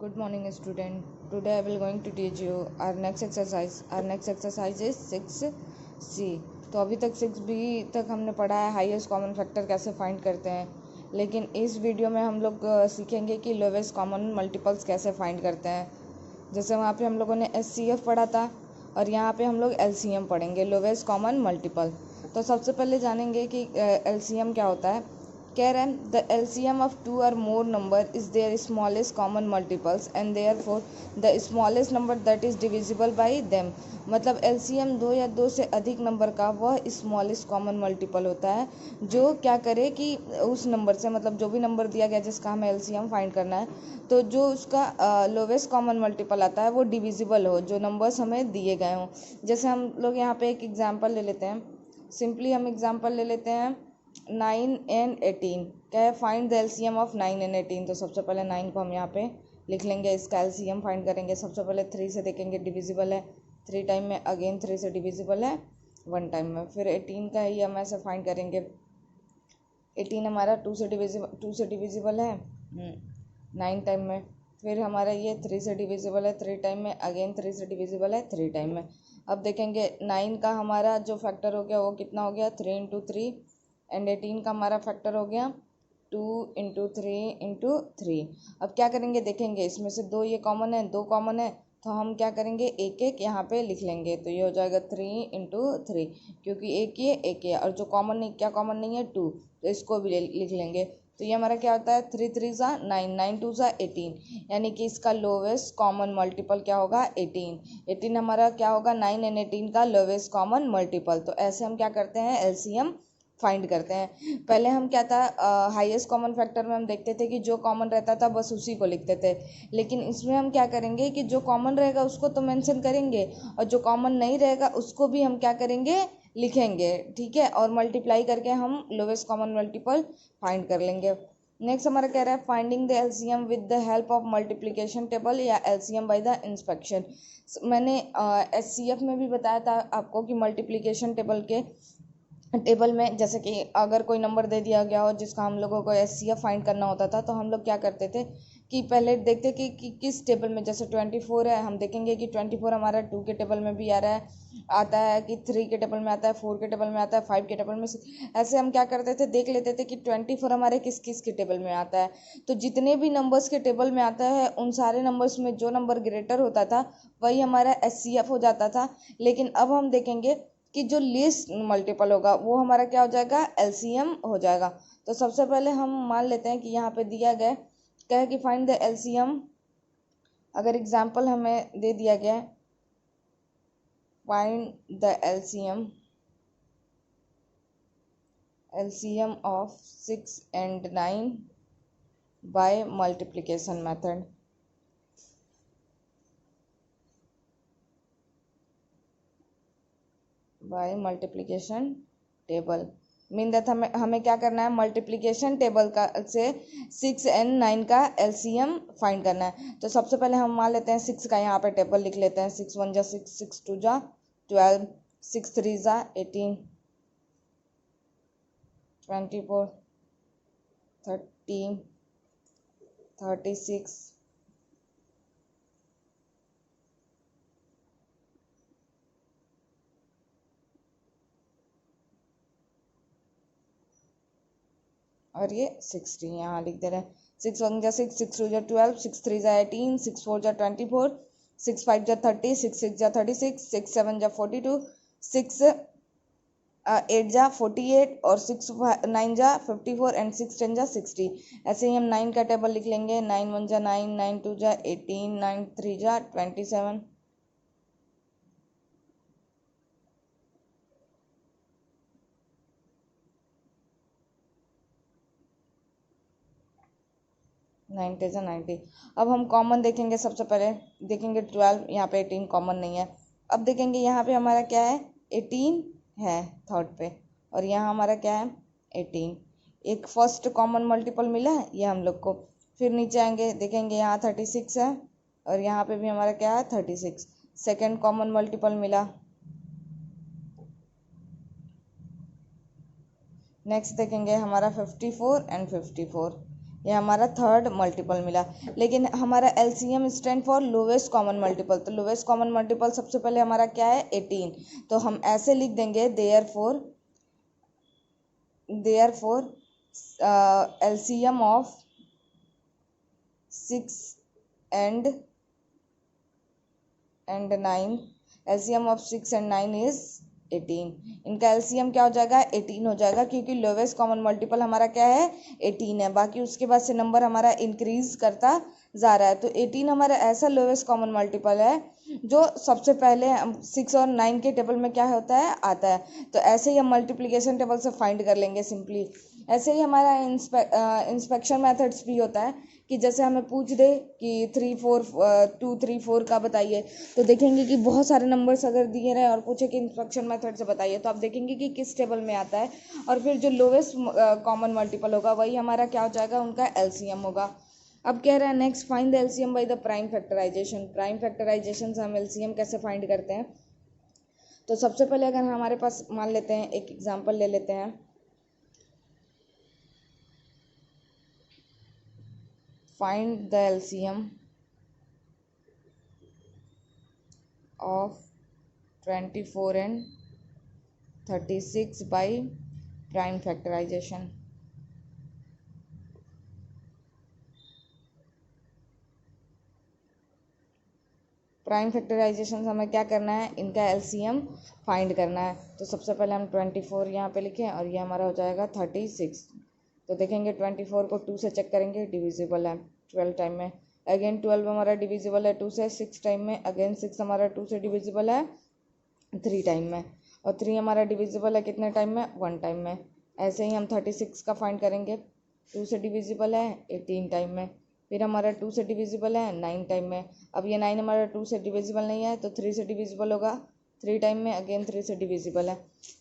Good morning, student. Today I will going to teach you our next exercise. Our next exercise is 6C. तो अभी तक 6B तक हमने पढ़ा है हाईएस्ट कॉमन फैक्टर कैसे फाइंड करते हैं, लेकिन इस वीडियो में हम लोग सीखेंगे कि लोवेस्ट कॉमन मल्टीपल्स कैसे फाइंड करते हैं। जैसे वहाँ पे हम लोगों ने SCF पढ़ा था और यहाँ पे हम लोग LCM पढ़ेंगे, लोवेस्ट कॉमन मल्टीपल। तो सबसे पहले जानेंगे कि LCM क्या होता है। कह रहे हैं the LCM of two or more number is their smallest common multiples and therefore the smallest number that is divisible by them. मतलब LCM दो या दो से अधिक नंबर का वह स्मॉलेस्ट कॉमन मल्टीपल होता है जो क्या करे कि उस नंबर से, मतलब जो भी नंबर दिया गया जिसका हमें LCM फाइंड करना है, तो जो उसका लोवेस्ट कॉमन मल्टीपल आता है वो डिविजिबल हो, जो नंबर्स हमें दिए गए हों। जैसे हम लोग यहाँ पे एक एग्जांपल ले लेते हैं। सिंपली हम एग्जांपल ले लेते हैं 9 एंड 18। क्या है, find the LCM of 9 and 18। तो सबसे पहले 9 को हम यहाँ पे लिख लेंगे, इसका LCM फाइंड करेंगे। सबसे पहले 3 से देखेंगे डिविजिबल है 3 टाइम में, अगेन 3 से डिविजिबल है 1 टाइम में। फिर 18 का ही हम ऐसे फाइंड करेंगे। 18 हमारा 2 से डिविजिबल है 9 टाइम में। फिर हमारा ये 3 से डिविजिबल है 3 टाइम में, अगेन 3 से डिविजिबल है 3 टाइम में। अब देखेंगे 9 का हमारा जो फैक्टर हो गया वो कितना हो गया, 3 इंटू 3, एंड 18 का हमारा फैक्टर हो गया 2 इंटू 3 इंटू 3। अब क्या करेंगे, देखेंगे इसमें से दो ये कॉमन है, दो कॉमन है, तो हम क्या करेंगे एक एक यहाँ पे लिख लेंगे। तो ये हो जाएगा 3 इंटू 3, क्योंकि एक ये और जो कॉमन नहीं, क्या कॉमन नहीं है 2, तो इसको भी लिख लेंगे। तो ये हमारा क्या होता है 3 3 ज़ा 9, 9 2 ज़ा 18, यानी कि इसका लोवेस्ट कॉमन मल्टीपल क्या होगा 18। 18 हमारा क्या होगा 9 एंड 18 का लोवेस्ट कॉमन मल्टीपल। तो ऐसे हम क्या करते हैं LCM फाइंड करते हैं। पहले हम क्या था, हाईएस्ट कॉमन फैक्टर में हम देखते थे कि जो कॉमन रहता था बस उसी को लिखते थे, लेकिन इसमें हम क्या करेंगे कि जो कॉमन रहेगा उसको तो मेंशन करेंगे और जो कॉमन नहीं रहेगा उसको भी हम क्या करेंगे लिखेंगे, ठीक है, और मल्टीप्लाई करके हम लोवेस्ट कॉमन मल्टीपल फाइंड कर लेंगे। नेक्स्ट हमारा कह रहा है finding the LCM with the help of multiplication table या LCM बाय द इंस्पेक्शन। मैंने SCF में भी बताया था आपको कि मल्टीप्लिकेशन टेबल में जैसे कि अगर कोई नंबर दे दिया गया हो जिसका हम लोगों को SCF फाइंड करना होता था, तो हम लोग क्या करते थे कि पहले देखते कि किस टेबल में, जैसे 24 है, हम देखेंगे कि 24 हमारा 2 के टेबल में भी आ रहा है, आता है कि 3 के टेबल में आता है, 4 के टेबल में आता है, 5 के टेबल में। ऐसे हम क्या करते थे, देख लेते थे कि 24 हमारे किस किस के टेबल में आता है। तो जितने भी नंबर्स के टेबल में आता है उन सारे नंबर्स में जो नंबर ग्रेटर होता था वही हमारा SCF हो जाता था। लेकिन अब हम देखेंगे कि जो लीस्ट मल्टीपल होगा वो हमारा क्या हो जाएगा LCM हो जाएगा। तो सबसे पहले हम मान लेते हैं कि यहाँ पे दिया गया क्या है कि फाइंड द LCM। अगर एग्जांपल हमें दे दिया गया है find the LCM of 6 and 9 by multiplication method. By multiplication table mean that हमें क्या करना है, मल्टीप्लिकेशन टेबल का से 6 and 9 का LCM फाइंड करना है। तो सबसे पहले हम मान लेते हैं 6 का यहाँ पे टेबल लिख लेते हैं। 6 1 जा 6, 6 2 जा 12, 6 3 जा 18, 24, 13, 36, और ये 60 यहाँ लिख दे रहे हैं। 6 1 जा 6, 6 2 जा 12, 6 3 जा 18, 6 4 जा 24, 6 5 जा 30, 6 6 जा 36, 6 7 जा 42, 6 8 जा 48 और 6 9 जा 54 एंड 6 10 जा 60। ऐसे ही हम 9 का टेबल लिख लेंगे। 9 1 जा 9, 9 2 जा 18, 9 3 जा 27, 90 जा 90। अब हम कॉमन देखेंगे। सबसे पहले देखेंगे 12, यहाँ पे 18 कॉमन नहीं है। अब देखेंगे यहाँ पे हमारा क्या है 18 है थर्ड पे, और यहाँ हमारा क्या है 18। एक फर्स्ट कॉमन मल्टीपल मिला है ये हम लोग को। फिर नीचे आएंगे देखेंगे यहाँ 36 है और यहाँ पे भी हमारा क्या है 36, सेकेंड कॉमन मल्टीपल मिला। नेक्स्ट देखेंगे हमारा 54 एंड 54, ये हमारा थर्ड मल्टीपल मिला। लेकिन हमारा LCM stand for lowest common multiple, तो लोवेस्ट कॉमन मल्टीपल सबसे पहले हमारा क्या है 18, तो हम ऐसे लिख देंगे therefore LCM of 6 and 9, LCM of 6 and 9 is 18। इनका एलसीएम क्या हो जाएगा 18 हो जाएगा, क्योंकि लोवेस्ट कॉमन मल्टीपल हमारा क्या है 18 है, बाकी उसके बाद से नंबर हमारा इंक्रीज करता जा रहा है। तो 18 हमारा ऐसा लोवेस्ट कॉमन मल्टीपल है जो सबसे पहले 6 और 9 के टेबल में क्या होता है आता है। तो ऐसे ही हम मल्टीप्लिकेशन टेबल से फाइंड कर लेंगे सिंपली। ऐसे ही हमारा इंस्पेक्शन मेथड्स भी होता है कि जैसे हमें पूछ दे कि 2 3 4 का बताइए, तो देखेंगे कि बहुत सारे नंबर्स अगर दिए रहे और पूछे कि इंस्पेक्शन मेथड से बताइए, तो आप देखेंगे कि किस टेबल में आता है, और फिर जो लोवेस्ट कॉमन मल्टीपल होगा वही हमारा क्या हो जाएगा उनका एलसीएम होगा। अब कह रहा है next find the LCM by the prime factorization. Prime factorization से हम एलसीएम कैसे फाइंड करते हैं, तो सबसे पहले अगर हमारे पास मान लेते हैं एक एग्जांपल ले लेते हैं, find the LCM of 24 and 36 by prime factorization। Prime factorization से हमें क्या करना है, इनका एलसीएम फाइंड करना है। तो सबसे पहले हम 24 यहाँ पे लिखें और ये हमारा हो जाएगा 36। तो देखेंगे 24 को 2 से चेक करेंगे, डिविजिबल है 12 टाइम में। अगेन 12 हमारा डिविजिबल है 2 से, 6 टाइम में। अगेन 6 हमारा 2 से डिविजिबल है 3 टाइम में, और 3 हमारा डिविजिबल है कितने टाइम में 1 टाइम में। ऐसे ही हम 36 का फाइंड करेंगे, 2 से डिविजिबल है 18 टाइम में, फिर हमारा 2 से डिविजिबल है 9 टाइम में। अब ये 9 हमारा 2 से डिविजिबल नहीं है, तो 3 से डिविजिबल होगा 3 टाइम में। अगेन 3 से डिविजिबल है।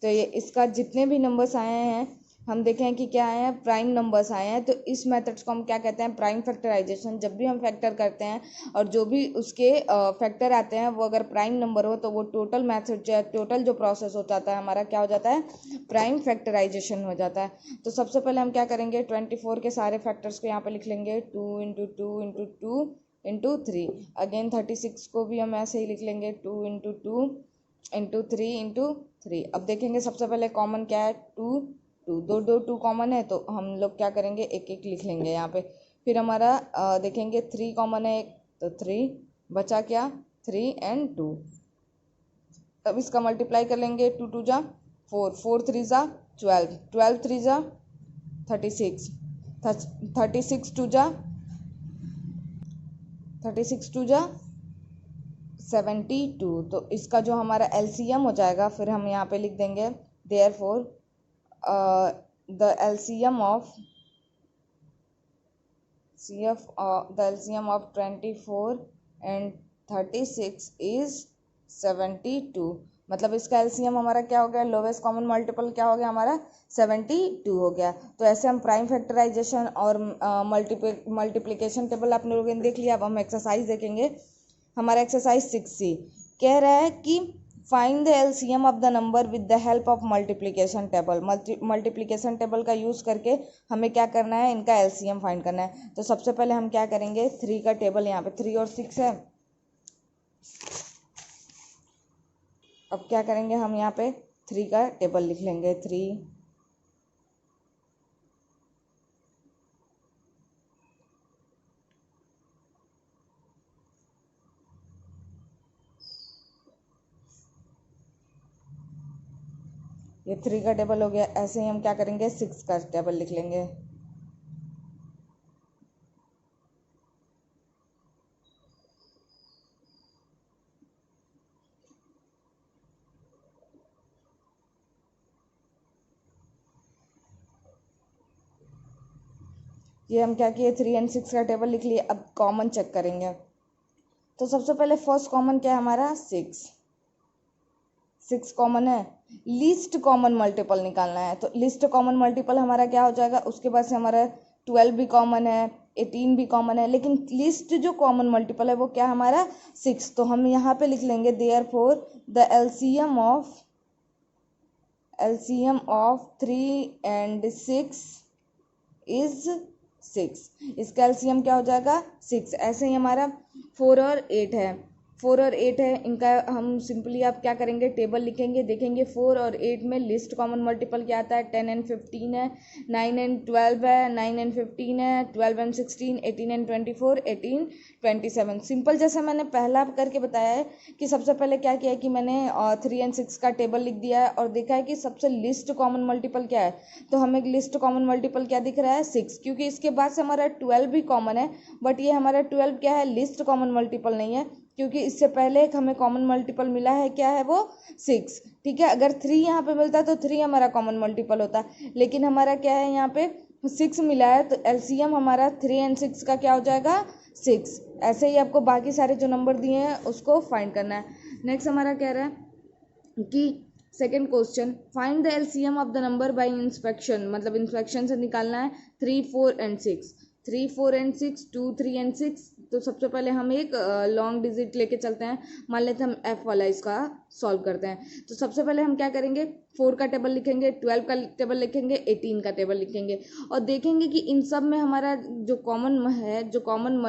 तो ये इसका जितने भी नंबर्स आए हैं हम देखें कि क्या आए हैं, प्राइम नंबर्स आए हैं। तो इस मेथड्स को हम क्या कहते हैं, प्राइम फैक्टराइजेशन। जब भी हम फैक्टर करते हैं और जो भी उसके फैक्टर आते हैं वो अगर प्राइम नंबर हो, तो वो टोटल मेथड जो टोटल जो प्रोसेस हो जाता है हमारा क्या हो जाता है, प्राइम फैक्टराइजेशन हो जाता है। तो सबसे पहले हम क्या करेंगे, 24 के सारे फैक्टर्स को यहाँ पे लिख लेंगे, 2 इंटू 2 इंटू 2 इंटू 3। अगेन 36 को भी हम ऐसे ही लिख लेंगे, 2 इंटू 2 इंटू 3 इंटू 3। अब देखेंगे सबसे पहले कॉमन क्या है, 2 2 2 कॉमन है, तो हम लोग क्या करेंगे एक एक लिख लेंगे यहाँ पे। फिर हमारा देखेंगे 3 कॉमन है एक, तो 3 बचा क्या 3 एंड 2। अब इसका मल्टीप्लाई कर लेंगे, 2 2 जा 4, 4 3 जा 12, 12 3 जा 36, 36 2 जा 72। तो इसका जो हमारा एलसीएम हो जाएगा, फिर हम यहाँ पे लिख देंगे therefore the LCM of 24 and 36 is 72। मतलब इसका एलसीएम हमारा क्या हो गया, लोवेस्ट कॉमन मल्टीपल क्या हो गया हमारा 72 हो गया। तो ऐसे हम प्राइम फैक्टराइजेशन और मल्टीप्लिकेशन टेबल आप लोगों ने देख लिया। अब हम एक्सरसाइज देखेंगे। हमारा एक्सरसाइज 6C कह रहा है कि find the LCM of the number with the help of multiplication table. Multiplication table का यूज़ करके हमें क्या करना है, इनका एलसीएम फाइंड करना है। तो सबसे पहले हम क्या करेंगे, 3 का टेबल, यहाँ पे 3 और 6 है। अब क्या करेंगे हम यहाँ पे 3 का टेबल लिख लेंगे, 3 ये 3 का टेबल हो गया। ऐसे ही हम क्या करेंगे 6 का टेबल लिख लेंगे। ये हम क्या किए, 3 एंड 6 का टेबल लिख लिए। अब कॉमन चेक करेंगे। तो सबसे पहले फर्स्ट कॉमन क्या है हमारा 6 कॉमन है। लीस्ट कॉमन मल्टीपल निकालना है। तो लीस्ट कॉमन मल्टीपल हमारा क्या हो जाएगा, उसके बाद से हमारा 12 भी कॉमन है, 18 भी कॉमन है, लेकिन लीस्ट जो कॉमन मल्टीपल है वो क्या हमारा 6। तो हम यहाँ पे लिख लेंगे therefore the LCM of 3 and 6 is 6। इसका एलसीएम क्या हो जाएगा 6। ऐसे ही हमारा 4 और 8 है, 4 और 8 है, इनका हम सिंपली आप क्या करेंगे टेबल लिखेंगे, देखेंगे 4 और 8 में लिस्ट कॉमन मल्टीपल क्या आता है 10 एंड 15 है, 9 एंड 12 है, 9 एंड 15 है, 12 एंड 16, 18 एंड 24, 18 27। सिंपल जैसे मैंने पहला करके बताया है कि सबसे पहले क्या किया है कि मैंने 3 एंड 6 का टेबल लिख दिया है और देखा है कि सबसे लिस्ट कॉमन मल्टीपल क्या है, तो हमें लिस्ट कॉमन मल्टीपल क्या दिख रहा है 6, क्योंकि इसके बाद से हमारा 12 भी कॉमन है, बट ये हमारा 12 क्या है लिस्ट कॉमन मल्टीपल नहीं है, क्योंकि इससे पहले एक हमें कॉमन मल्टीपल मिला है, क्या है वो 6। ठीक है, अगर 3 यहाँ पे मिलता तो 3 हमारा कॉमन मल्टीपल होता, लेकिन हमारा क्या है यहाँ पे 6 मिला है, तो एलसीएम हमारा 3 एंड 6 का क्या हो जाएगा 6। ऐसे ही आपको बाकी सारे जो नंबर दिए हैं उसको फाइंड करना है। नेक्स्ट हमारा कह रहा है कि second question, find the LCM of the number by inspection, मतलब इंस्पेक्शन से निकालना है 3, 4 एंड 6, 3, 4 एंड 6, 2, 3 एंड 6। तो सबसे पहले हम एक लॉन्ग डिजिट लेके चलते हैं, मान लेते हैं हम एफ वाला इसका सॉल्व करते हैं। तो सबसे पहले हम क्या करेंगे 4 का टेबल लिखेंगे, 12 का टेबल लिखेंगे, 18 का टेबल लिखेंगे और देखेंगे कि इन सब में हमारा जो कॉमन है, जो कॉमन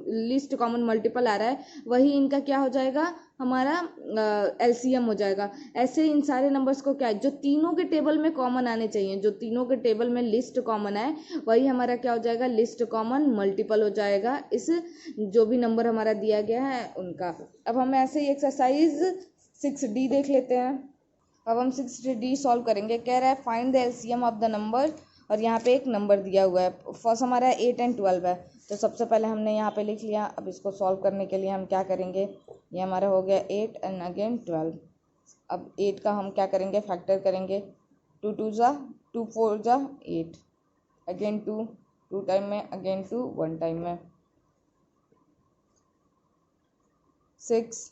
लिस्ट कॉमन मल्टीपल आ रहा है वही इनका क्या हो जाएगा हमारा एलसीएम हो जाएगा। ऐसे इन सारे नंबर्स को क्या है जो तीनों के टेबल में कॉमन आने चाहिए, जो तीनों के टेबल में लिस्ट कॉमन है वही हमारा क्या हो जाएगा लिस्ट कॉमन मल्टीपल हो जाएगा इस जो भी नंबर हमारा दिया गया है उनका। अब हम ऐसे ही एक्सरसाइज 6D देख लेते हैं। अब हम 6D सॉल्व करेंगे। कह रहा है find the LCM of the number, और यहाँ पे एक नंबर दिया हुआ है, फर्स्ट हमारा 8 एंड 12 है, तो सबसे पहले हमने यहाँ पे लिख लिया। अब इसको सॉल्व करने के लिए हम क्या करेंगे, ये हमारा हो गया 8 एंड अगेन 12। अब 8 का हम क्या करेंगे फैक्टर करेंगे, 2 2 जा 2 4 जा 8, अगेन 2 टाइम में, अगेन 2 1 टाइम में, 6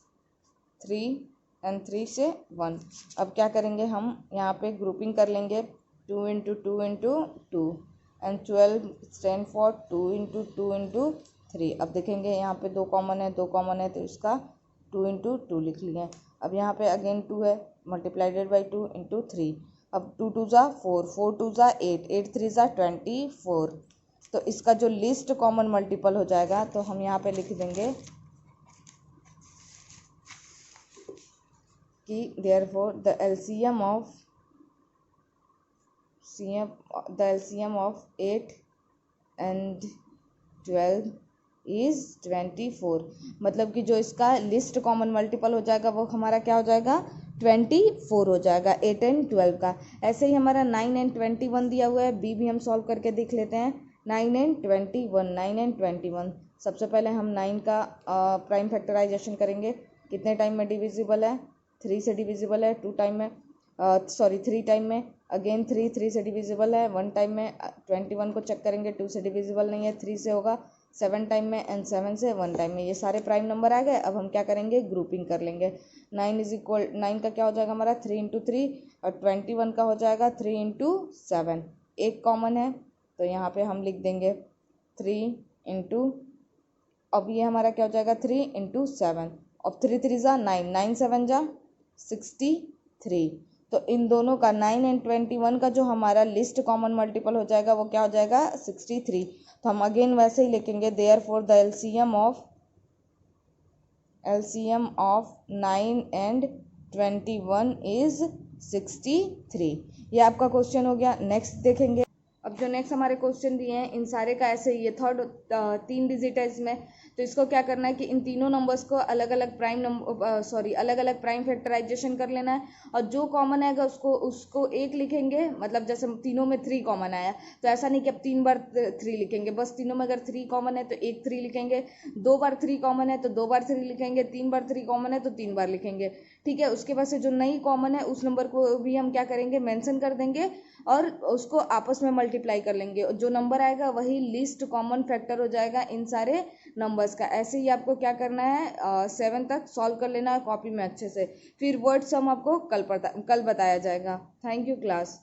3 एंड 3 से 1। अब क्या करेंगे हम यहाँ पे ग्रुपिंग कर लेंगे, 2 into 2 into 2 and 12 stand for 2 into 2 into 3। अब देखेंगे यहाँ पे 2 कॉमन है, 2 कॉमन है तो इसका 2 इंटू 2 लिख लिया। अब यहाँ पे अगेन 2 है, मल्टीप्लाइडेड बाई 2 इंटू 3। अब 2 2 जा 4, 4 2 जा 8, 8 3 जा 24। तो इसका जो लिस्ट कॉमन मल्टीपल हो जाएगा तो हम यहाँ पे लिख देंगे कि therefore the LCM of 8 and 12 is 24। मतलब कि जो इसका लिस्ट कॉमन मल्टीपल हो जाएगा वो हमारा क्या हो जाएगा 24 हो जाएगा 8 एंड 12 का। ऐसे ही हमारा 9 एंड 21 दिया हुआ है, बी भी हम सॉल्व करके देख लेते हैं। 9 एंड 21, 9 एंड 21। सबसे पहले हम 9 का प्राइम फैक्टराइजेशन करेंगे। कितने टाइम में डिविजिबल है, 3 से डिविजिबल है 2 टाइम में, 3 टाइम में, अगेन 3 से डिविजिबल है 1 टाइम में। 21 को चेक करेंगे, 2 से डिविजिबल नहीं है, 3 से होगा 7 टाइम में एंड 7 से 1 टाइम में। ये सारे प्राइम नंबर आ गए। अब हम क्या करेंगे ग्रुपिंग कर लेंगे। 9 का क्या हो जाएगा हमारा 3 इंटू 3 और 21 का हो जाएगा 3 इंटू 7। एक कॉमन है तो यहाँ पे हम लिख देंगे 3 इंटू, अब ये हमारा क्या हो जाएगा 3 इंटू 7। अब 3 3 जा 9, 9 7 जा 63। तो इन दोनों का 9 एंड 21 का जो हमारा लिस्ट कॉमन मल्टीपल हो जाएगा वो क्या हो जाएगा 63। तो हम अगेन वैसे ही लिखेंगे therefore the LCM of 9 and 21 is 63। ये आपका क्वेश्चन हो गया। नेक्स्ट देखेंगे। अब जो नेक्स्ट हमारे क्वेश्चन दिए हैं इन सारे का ऐसे ही, ये थर्ड 3 डिजिट है इसमें, तो इसको क्या करना है कि इन तीनों नंबर्स को अलग अलग प्राइम फैक्टराइजेशन कर लेना है, और जो कॉमन आएगा उसको एक लिखेंगे। मतलब जैसे तीनों में 3 कॉमन आया तो ऐसा नहीं कि अब 3 बार 3 लिखेंगे, बस तीनों में अगर 3 कॉमन है तो एक 3 लिखेंगे, 2 बार 3 कॉमन है तो 2 बार 3 लिखेंगे, 3 बार 3 कॉमन है तो 3 बार लिखेंगे। ठीक है, उसके बाद से जो नई कॉमन है उस नंबर को भी हम क्या करेंगे मेंशन कर देंगे और उसको आपस में मल्टीप्लाई कर लेंगे। जो नंबर आएगा वही लिस्ट कॉमन फैक्टर हो जाएगा इन सारे नंबर्स का। ऐसे ही आपको क्या करना है 7 तक सॉल्व कर लेना है कॉपी में अच्छे से, फिर वर्ड सम आपको कल बताया जाएगा। Thank you class.